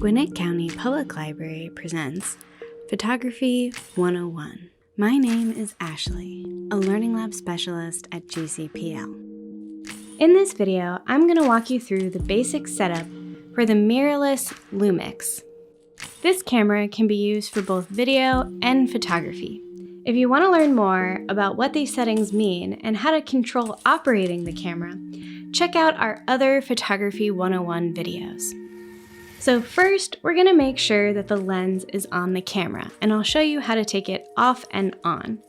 Gwinnett County Public Library presents Photography 101. My name is Ashley, a Learning Lab specialist at GCPL. In this video, I'm going to walk you through the basic setup for the mirrorless Lumix. This camera can be used for both video and photography. If you want to learn more about what these settings mean and how to control operating the camera, check out our other Photography 101 videos. So first, we're going to make sure that the lens is on the camera, and I'll show you how to take it off and on.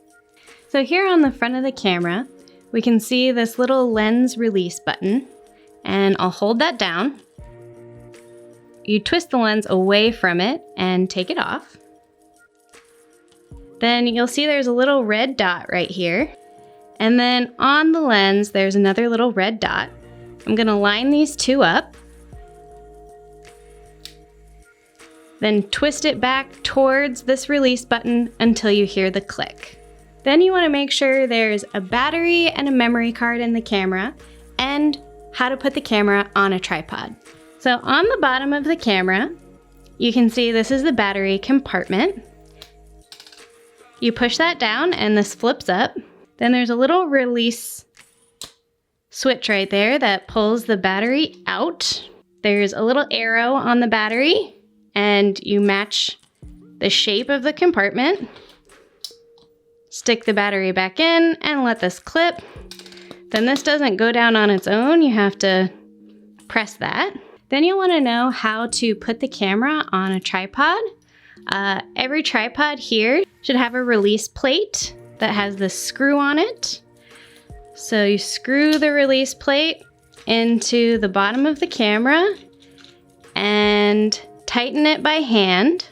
So here on the front of the camera, we can see this little lens release button, and I'll hold that down. You twist the lens away from it and take it off. Then you'll see there's a little red dot right here. And then on the lens, there's another little red dot. I'm going to line these two up. Then twist it back towards this release button until you hear the click. Then you want to make sure there's a battery and a memory card in the camera and how to put the camera on a tripod. So on the bottom of the camera, you can see this is the battery compartment. You push that down and this flips up. Then there's a little release switch right there that pulls the battery out. There's a little arrow on the battery and you match the shape of the compartment. Stick the battery back in and let this clip. Then this doesn't go down on its own. You have to press that. Then you'll want to know how to put the camera on a tripod. Every tripod here should have a release plate that has this screw on it. So you screw the release plate into the bottom of the camera and tighten it by hand.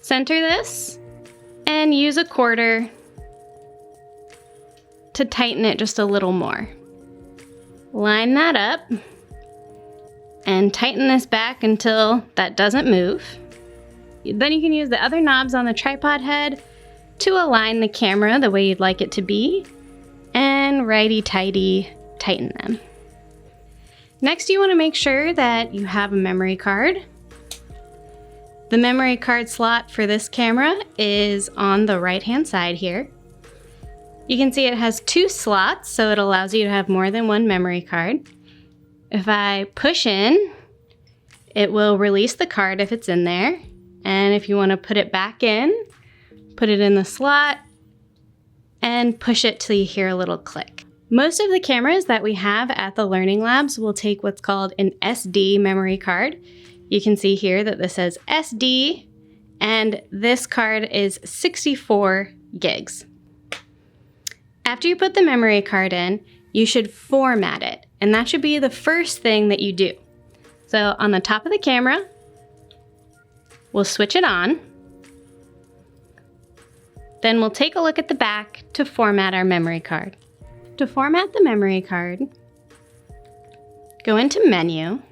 Center this and use a quarter to tighten it just a little more. Line that up and tighten this back until that doesn't move. Then you can use the other knobs on the tripod head to align the camera the way you'd like it to be and righty-tighty tighten them. Next, you want to make sure that you have a memory card. The memory card slot for this camera is on the right-hand side here. You can see it has two slots, so it allows you to have more than one memory card. If I push in, it will release the card if it's in there. And if you want to put it back in, put it in the slot and push it till you hear a little click. Most of the cameras that we have at the Learning Labs will take what's called an SD memory card. You can see here that this says SD, and this card is 64 gigs. After you put the memory card in, you should format it, and that should be the first thing that you do. So on the top of the camera, we'll switch it on. Then we'll take a look at the back to format our memory card. To format the memory card, go into Menu.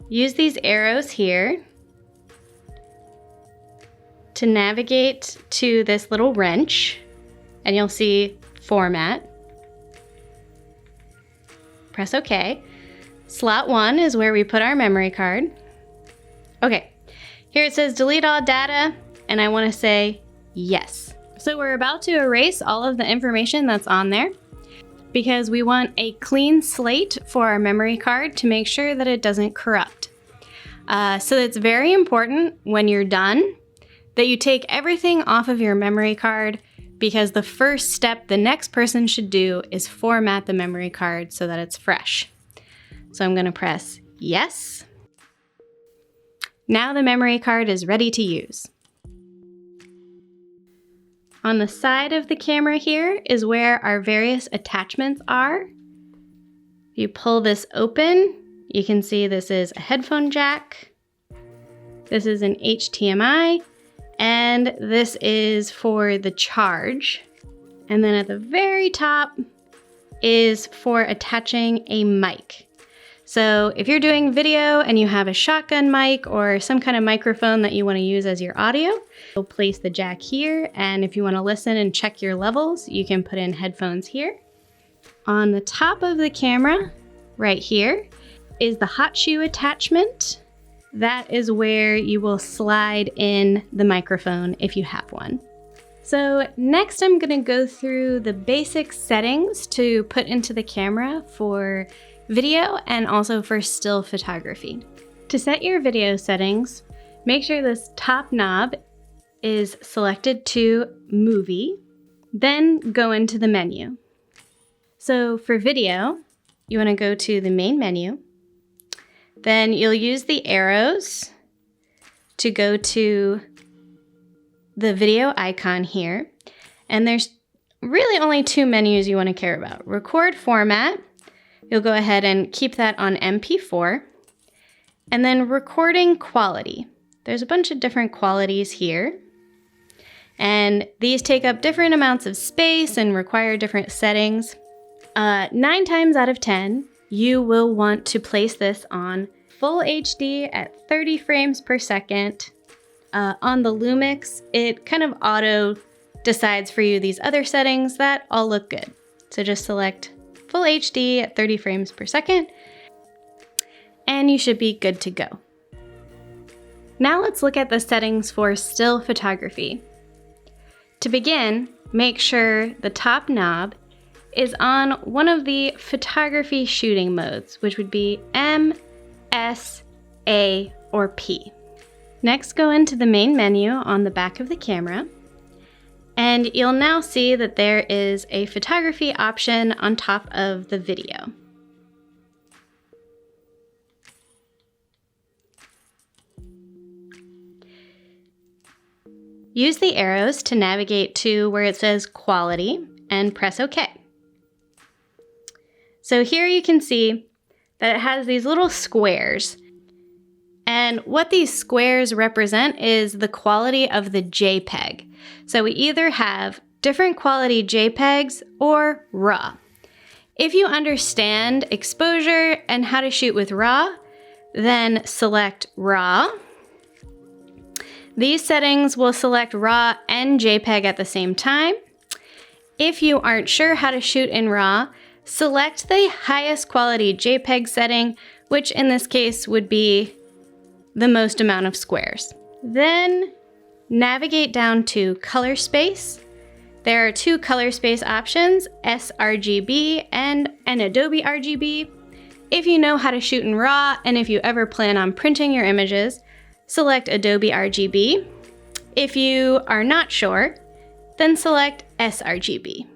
Use these arrows here to navigate to this little wrench, and you'll see Format. Press OK. Slot 1 is where we put our memory card. Okay, here it says delete all data, and I want to say yes. So we're about to erase all of the information that's on there because we want a clean slate for our memory card to make sure that it doesn't corrupt. So it's very important when you're done that you take everything off of your memory card, because the first step the next person should do is format the memory card so that it's fresh. So I'm going to press yes. Now the memory card is ready to use. On the side of the camera here is where our various attachments are. If you pull this open, you can see this is a headphone jack. This is an HDMI, and this is for the charge. And then at the very top is for attaching a mic. So if you're doing video and you have a shotgun mic or some kind of microphone that you want to use as your audio, you'll place the jack here, and if you want to listen and check your levels, you can put in headphones here. On the top of the camera, right here, is the hot shoe attachment. that is where you will slide in the microphone if you have one. So next I'm gonna go through the basic settings to put into the camera for video and also for still photography. To set your video settings, make sure this top knob is selected to movie, then go into the menu. So for video, you wanna go to the main menu. Then you'll use the arrows to go to the video icon here. And there's really only two menus you want to care about. Record format, you'll go ahead and keep that on MP4. And then recording quality. There's a bunch of different qualities here. And these take up different amounts of space and require different settings. 9 times out of 10, you will want to place this on full HD at 30 frames per second. On the Lumix, it kind of auto decides for you these other settings that all look good. So just select full HD at 30 frames per second, and you should be good to go. Now let's look at the settings for still photography. To begin, make sure the top knob is on one of the photography shooting modes, which would be M, S, A, or P. Next, go into the main menu on the back of the camera, and you'll now see that there is a photography option on top of the video. Use the arrows to navigate to where it says quality and press OK. So here you can see that it has these little squares. And what these squares represent is the quality of the JPEG. So we either have different quality JPEGs or RAW. If you understand exposure and how to shoot with RAW, then select RAW. These settings will select RAW and JPEG at the same time. If you aren't sure how to shoot in RAW, select the highest quality JPEG setting, which in this case would be the most amount of squares. Then navigate down to color space. There are 2 color space options, sRGB and an Adobe RGB. If you know how to shoot in RAW and if you ever plan on printing your images, select Adobe RGB. If you are not sure, then select sRGB.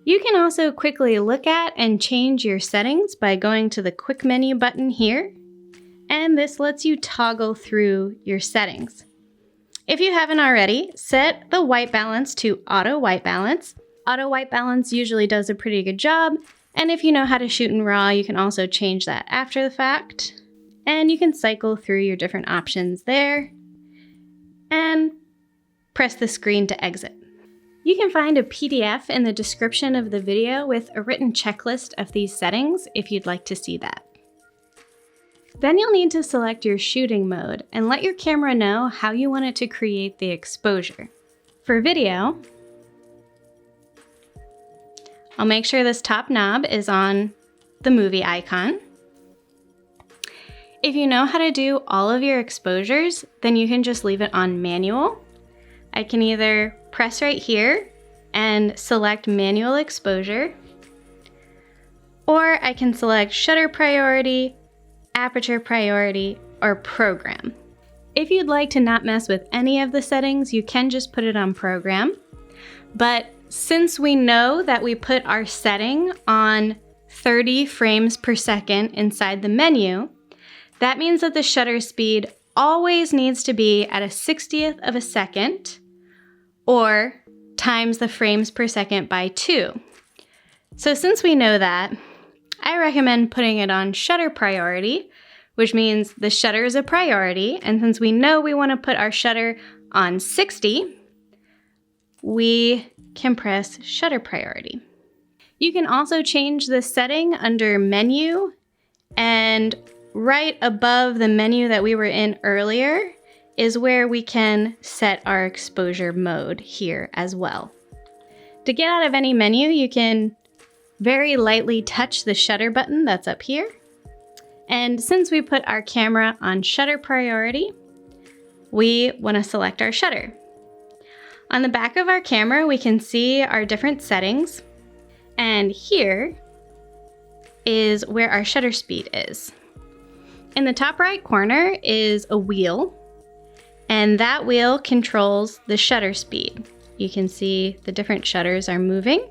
You can also quickly look at and change your settings by going to the quick menu button here, and this lets you toggle through your settings. If you haven't already, set the white balance to auto white balance. Auto white balance usually does a pretty good job, and if you know how to shoot in RAW, you can also change that after the fact. And you can cycle through your different options there and press the screen to exit. You can find a PDF in the description of the video with a written checklist of these settings if you'd like to see that. Then you'll need to select your shooting mode and let your camera know how you want it to create the exposure. For video, I'll make sure this top knob is on the movie icon. If you know how to do all of your exposures, then you can just leave it on manual. I can either press right here and select manual exposure, or I can select shutter priority, aperture priority, or program. If you'd like to not mess with any of the settings, you can just put it on program. But since we know that we put our setting on 30 frames per second inside the menu, that means that the shutter speed always needs to be at a 60th of a second, or times the frames per second by 2. So since we know that, I recommend putting it on shutter priority, which means the shutter is a priority, and since we know we want to put our shutter on 60, we can press shutter priority. You can also change the setting under menu, and right above the menu that we were in earlier is where we can set our exposure mode here as well. To get out of any menu, you can very lightly touch the shutter button that's up here, And since we put our camera on shutter priority, we want to select our shutter. On the back of our camera, we can see our different settings. And here is where our shutter speed is. In the top right corner is a wheel, and that wheel controls the shutter speed. You can see the different shutters are moving,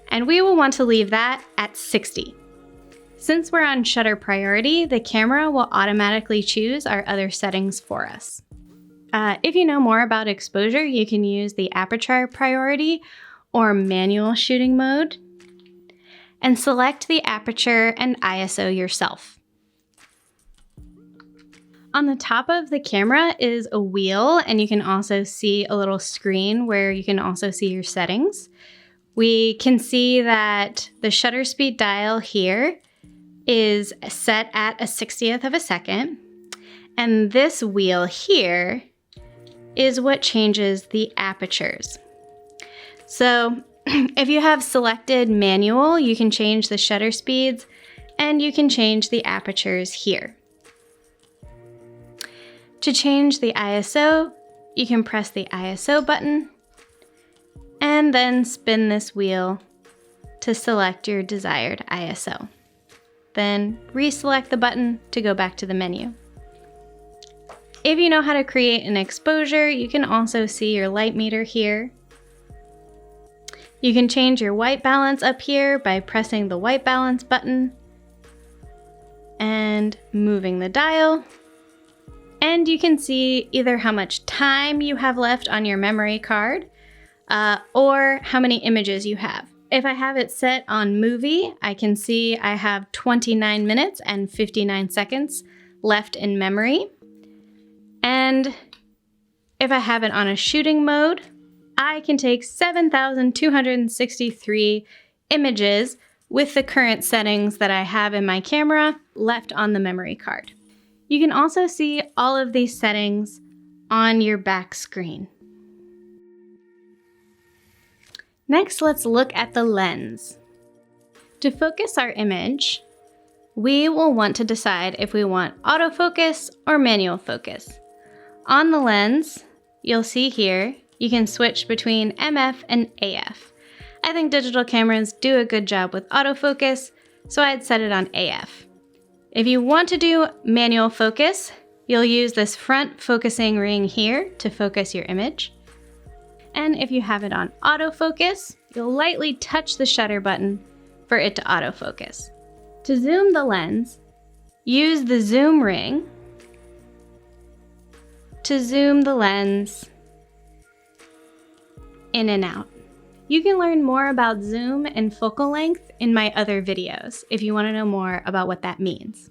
and we will want to leave that at 60. Since we're on shutter priority, the camera will automatically choose our other settings for us. If you know more about exposure, you can use the aperture priority or manual shooting mode and select the aperture and ISO yourself. On the top of the camera is a wheel, and you can also see a little screen where you can also see your settings. We can see that the shutter speed dial here is set at a 60th of a second, and this wheel here is what changes the apertures. So if you have selected manual, you can change the shutter speeds and you can change the apertures here. To change the ISO, you can press the ISO button and then spin this wheel to select your desired ISO. Then reselect the button to go back to the menu. If you know how to create an exposure, you can also see your light meter here. You can change your white balance up here by pressing the white balance button and moving the dial. And you can see either how much time you have left on your memory card or how many images you have. If I have it set on movie, I can see I have 29 minutes and 59 seconds left in memory. And if I have it on a shooting mode, I can take 7,263 images with the current settings that I have in my camera left on the memory card. You can also see all of these settings on your back screen. Next, let's look at the lens. To focus our image, we will want to decide if we want autofocus or manual focus. On the lens, you'll see here, you can switch between MF and AF. I think digital cameras do a good job with autofocus, so I'd set it on AF. If you want to do manual focus, you'll use this front focusing ring here to focus your image. And if you have it on autofocus, you'll lightly touch the shutter button for it to autofocus. To zoom the lens, use the zoom ring to zoom the lens in and out. You can learn more about zoom and focal length in my other videos if you want to know more about what that means.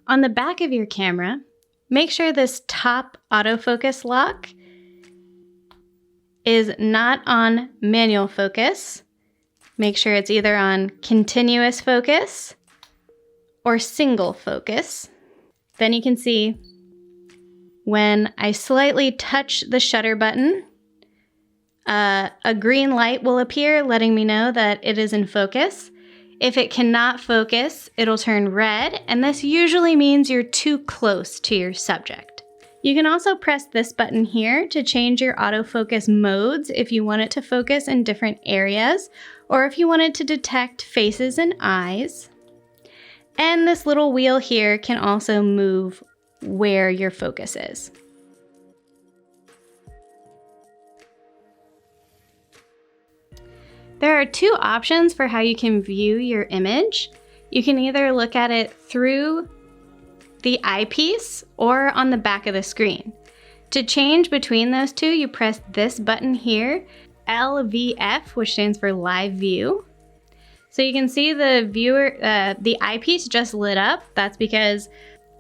On the back of your camera, make sure this top autofocus lock is not on manual focus. Make sure it's either on continuous focus or single focus. Then you can see when I slightly touch the shutter button, a green light will appear letting me know that it is in focus. If it cannot focus, it'll turn red, and this usually means you're too close to your subject. You can also press this button here to change your autofocus modes if you want it to focus in different areas, or if you want it to detect faces and eyes. And this little wheel here can also move where your focus is. There are two options for how you can view your image. You can either look at it through the eyepiece or on the back of the screen. To change between those two, you press this button here, LVF, which stands for Live View. So you can see the eyepiece just lit up. That's because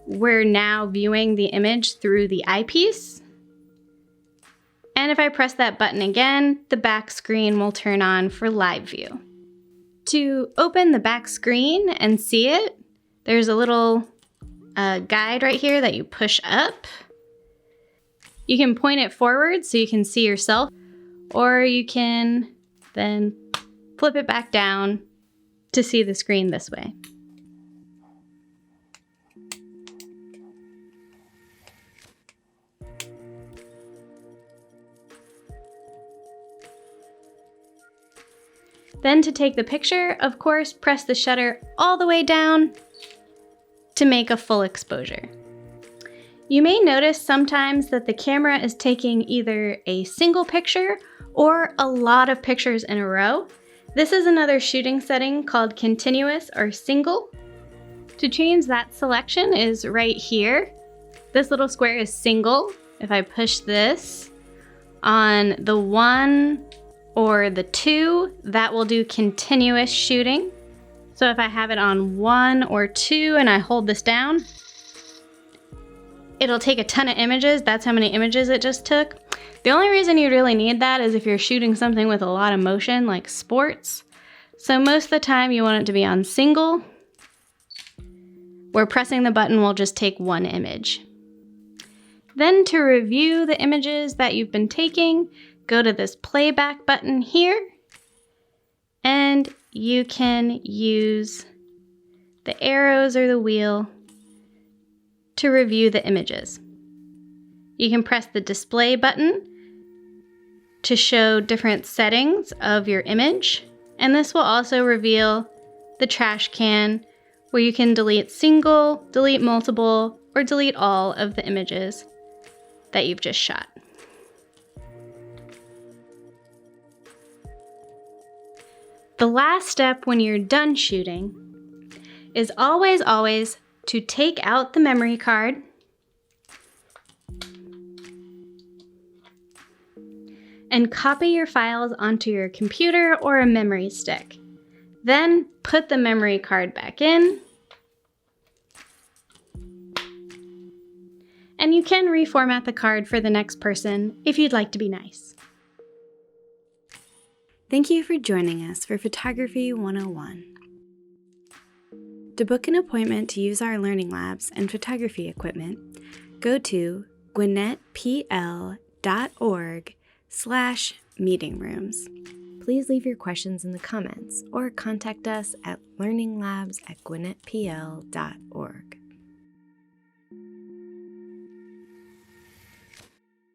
we're now viewing the image through the eyepiece. And if I press that button again, the back screen will turn on for live view. To open the back screen and see it, there's a little guide right here that you push up. You can point it forward so you can see yourself, or you can then flip it back down to see the screen this way. Then to take the picture, of course, press the shutter all the way down to make a full exposure. You may notice sometimes that the camera is taking either a single picture or a lot of pictures in a row. This is another shooting setting called continuous or single. To change that selection is right here. This little square is single. If I push this on the 1 or the 2, that will do continuous shooting. So if I have it on 1 or 2 and I hold this down, it'll take a ton of images. That's how many images it just took. The only reason you really need that is if you're shooting something with a lot of motion like sports. So most of the time you want it to be on single, where pressing the button will just take 1 image. Then to review the images that you've been taking, go to this playback button here, and you can use the arrows or the wheel to review the images. You can press the display button to show different settings of your image, and this will also reveal the trash can where you can delete single, delete multiple, or delete all of the images that you've just shot. The last step when you're done shooting is always to take out the memory card and copy your files onto your computer or a memory stick. Then put the memory card back in, and you can reformat the card for the next person if you'd like to be nice. Thank you for joining us for Photography 101. To book an appointment to use our learning labs and photography equipment, go to gwinnettpl.org/meeting rooms. Please leave your questions in the comments or contact us at learninglabs@gwinnettpl.org.